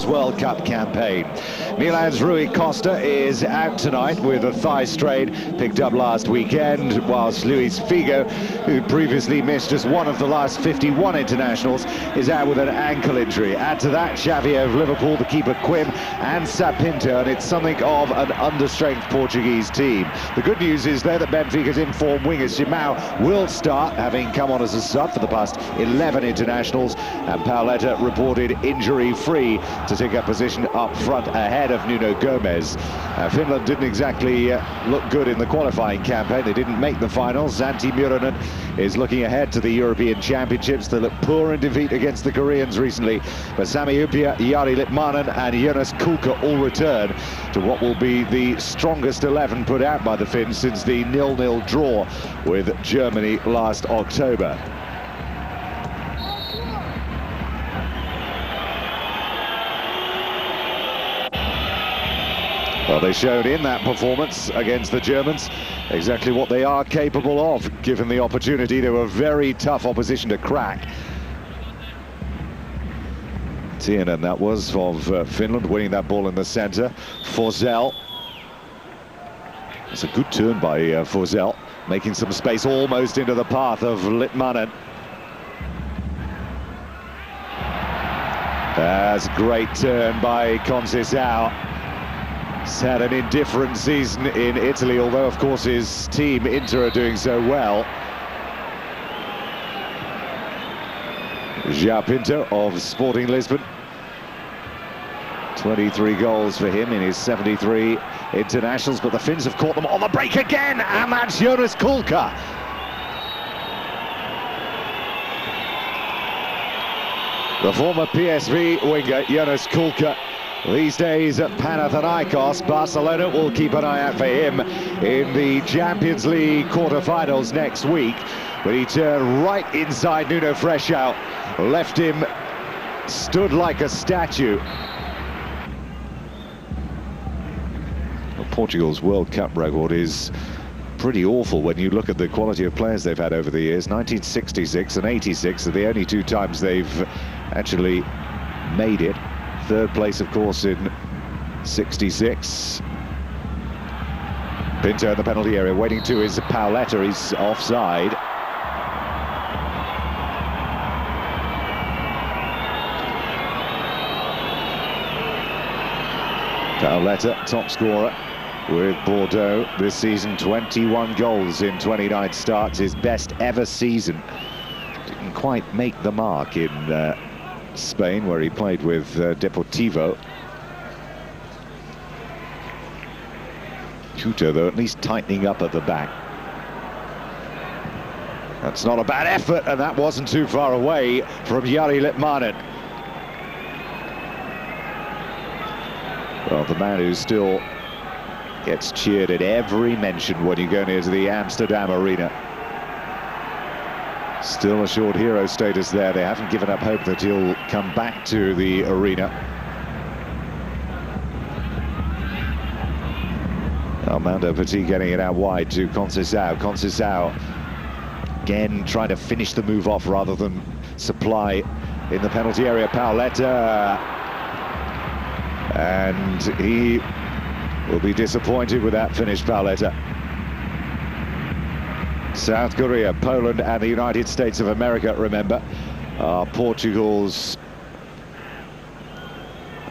World Cup campaign. Milan's Rui Costa is out tonight with a thigh strain picked up last weekend, whilst Luis Figo, who previously missed just one of the last 51 internationals, is out with an ankle injury. Add to that Xavier of Liverpool, the keeper Quim, and Sapinto, and it's something of an understrength Portuguese team. The good news is there that Benfica's informed winger Simão will start, having come on as a sub for the past 11 internationals, and Pauleta reported injury-free to take up position up front ahead of Nuno Gomes. Finland didn't exactly look good in the qualifying campaign. They didn't make the finals. Antti Murinen is looking ahead to the European Championships. They look poor in defeat against the Koreans recently, but Sami Hyypiä, Jari Litmanen and Jonas Kulka all return to what will be the strongest 11 put out by the Finns since the 0-0 draw with Germany last October. Well, they showed in that performance against the Germans exactly what they are capable of, given the opportunity. They were very tough opposition to crack. Tienen, that was, of Finland, winning that ball in the centre. Forsell. It's a good turn by Forsell, making some space almost into the path of Litmanen. That's a great turn by Conceição. He's had an indifferent season in Italy, although of course his team, Inter, are doing so well. João Pinto of Sporting Lisbon. 23 goals for him in his 73 internationals, but the Finns have caught them on the break again, and that's Jonas Kulka. The former PSV winger, Jonas Kulka, these days at Panathinaikos. Barcelona will keep an eye out for him in the Champions League quarter-finals next week. But he turned right inside Nuno Freischau, left him stood like a statue. Well, Portugal's World Cup record is pretty awful when you look at the quality of players they've had over the years. 1966 and 86 are the only two times they've actually made it. Third place, of course, in 66. Pinto in the penalty area, waiting to his Pauleta. He's offside. Pauleta, top scorer with Bordeaux this season. 21 goals in 29 starts, his best ever season. Didn't quite make the mark in Spain, where he played with Deportivo. Couto, though, at least tightening up at the back. That's not a bad effort, and that wasn't too far away from Jari Litmanen. Well, the man who still gets cheered at every mention when you go near to the Amsterdam Arena. Still assured hero status there. They haven't given up hope that he'll come back to the arena. Armando Petit getting it out wide to Conceição. Conceição again trying to finish the move off rather than supply in the penalty area. Pauleta, and he will be disappointed with that finish, Pauleta. South Korea, Poland and the United States of America, remember, are Portugal's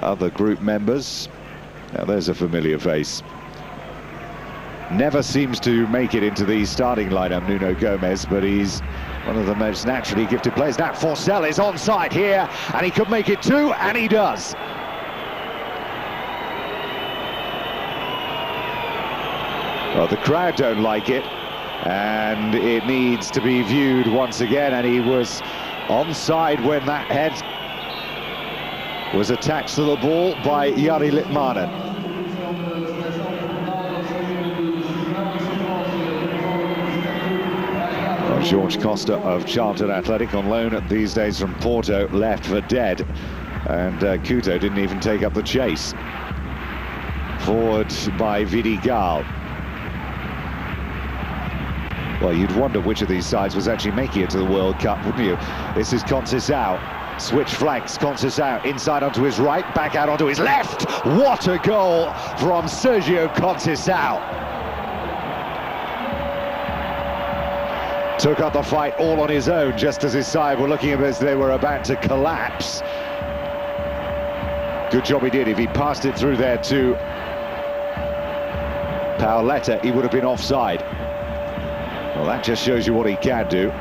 other group members. Now there's a familiar face. Never seems to make it into the starting lineup, Nuno Gomes, but he's one of the most naturally gifted players. Now Forsell is onside here, and he could make it too, and he does. Well, the crowd don't like it, and it needs to be viewed once again, and he was onside when that head was attached to the ball by Jari Litmanen. Well, George Costa of Charlton Athletic, on loan these days from Porto, left for dead, and Couto didn't even take up the chase. Forward by Vidigal. Well, you'd wonder which of these sides was actually making it to the World Cup, wouldn't you? This is Conceição. Switch flanks, Conceição inside onto his right, back out onto his left. What a goal from Sergio Conceição. Took up the fight all on his own, just as his side were looking as they were about to collapse. Good job he did. If he'd passed it through there to Paoletta, he would have been offside. Well, that just shows you what he can do.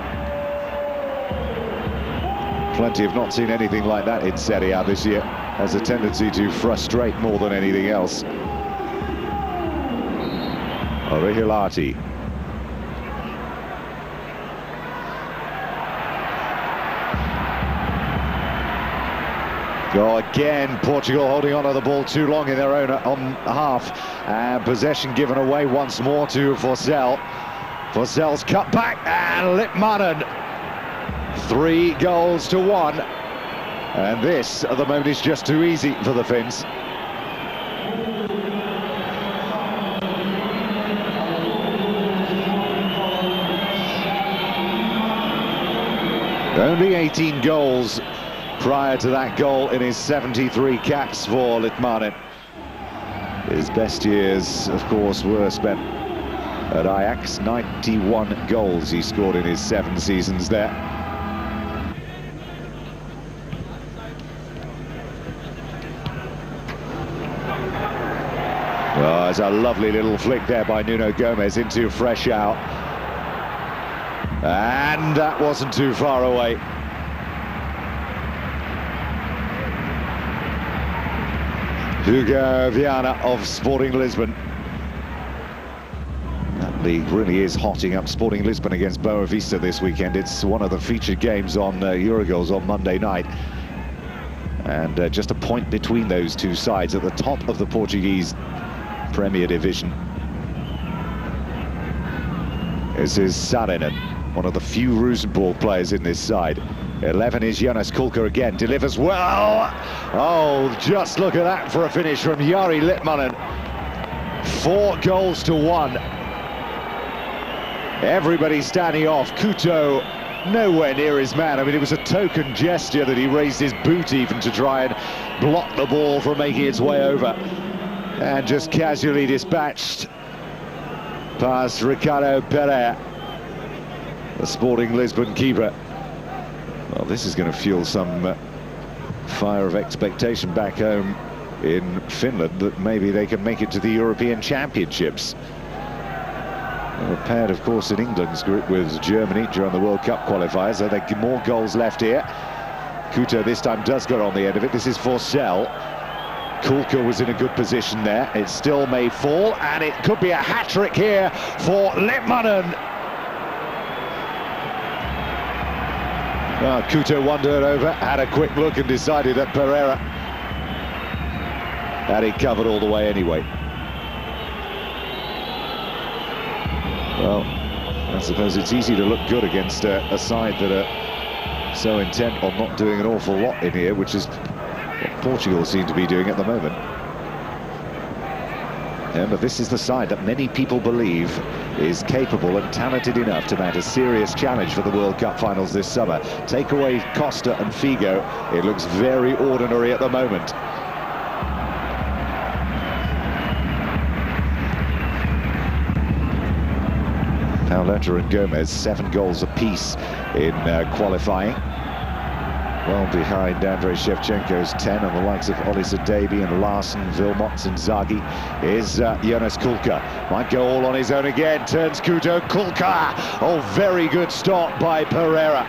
Plenty have not seen anything like that in Serie A this year. Has a tendency to frustrate more than anything else. Orihilati. Oh, again, Portugal holding on to the ball too long in their own half. And possession given away once more to Forsell. Forsell's cut back, and Litmanen. 3 goals to 1. And this, at the moment, is just too easy for the Finns. Only 18 goals prior to that goal in his 73 caps for Litmanen. His best years, of course, were spent at Ajax. 91 goals he scored in his 7 seasons there. Oh, it's a lovely little flick there by Nuno Gomes into fresh out. And that wasn't too far away. Hugo Viana of Sporting Lisbon. That league really is hotting up. Sporting Lisbon against Boa Vista this weekend. It's one of the featured games on Eurogoals on Monday night. And just a point between those two sides at the top of the Portuguese Premier Division. This is Sarinen, one of the few Rosenborg players in this side. 11 is Jonas Kulka again, delivers well. Oh, just look at that for a finish from Jari Litmanen. 4 goals to 1. Everybody standing off. Couto nowhere near his man. I mean, it was a token gesture that he raised his boot even to try and block the ball from making its way over. And just casually dispatched past Ricardo Pereira, the Sporting Lisbon keeper. Well, this is going to fuel some fire of expectation back home in Finland, that maybe they can make it to the European Championships. They were paired, of course, in England's group with Germany during the World Cup qualifiers. So there are more goals left here. Couto this time does get on the end of it. This is Forsell. Kulka was in a good position there. It still may fall, and it could be a hat-trick here for Litmanen. Well, Couto wandered over, had a quick look and decided that Pereira had it covered all the way anyway. Well, I suppose it's easy to look good against a side that are so intent on not doing an awful lot in here, which is what Portugal seem to be doing at the moment. Yeah, but this is the side that many people believe is capable and talented enough to mount a serious challenge for the World Cup finals this summer. Take away Costa and Figo, it looks very ordinary at the moment. Paoletta and Gomez, 7 goals apiece in qualifying. Well behind Andrei Shevchenko's 10, and the likes of Olisa Davy and Larsen, Wilmots and Zagi is Jonas Kulka. Might go all on his own again, turns Couto, Kulka! Oh, very good stop by Pereira.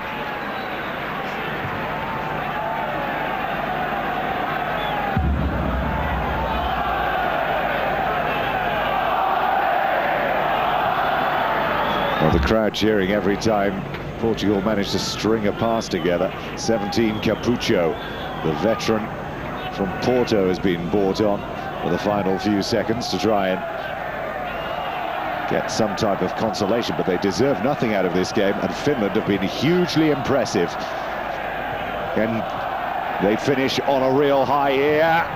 Well, the crowd cheering every time Portugal managed to string a pass together. 17, Capucho, the veteran from Porto, has been brought on for the final few seconds to try and get some type of consolation, but they deserve nothing out of this game, and Finland have been hugely impressive. And they finish on a real high here.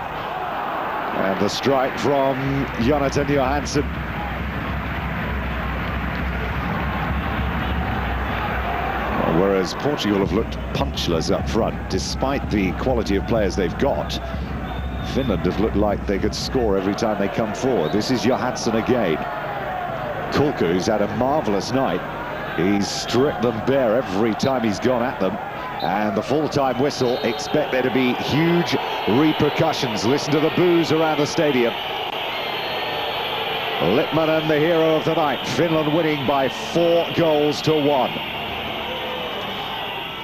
And the strike from Jonathan Johansson. whereas Portugal have looked punchless up front, despite the quality of players they've got. Finland have looked like they could score every time they come forward. This is Johansson again. Kulka, who's had a marvellous night. He's stripped them bare every time he's gone at them. And the full-time whistle, expect there to be huge repercussions. Listen to the boos around the stadium. Lippmann, the hero of the night. Finland winning by 4 goals to 1.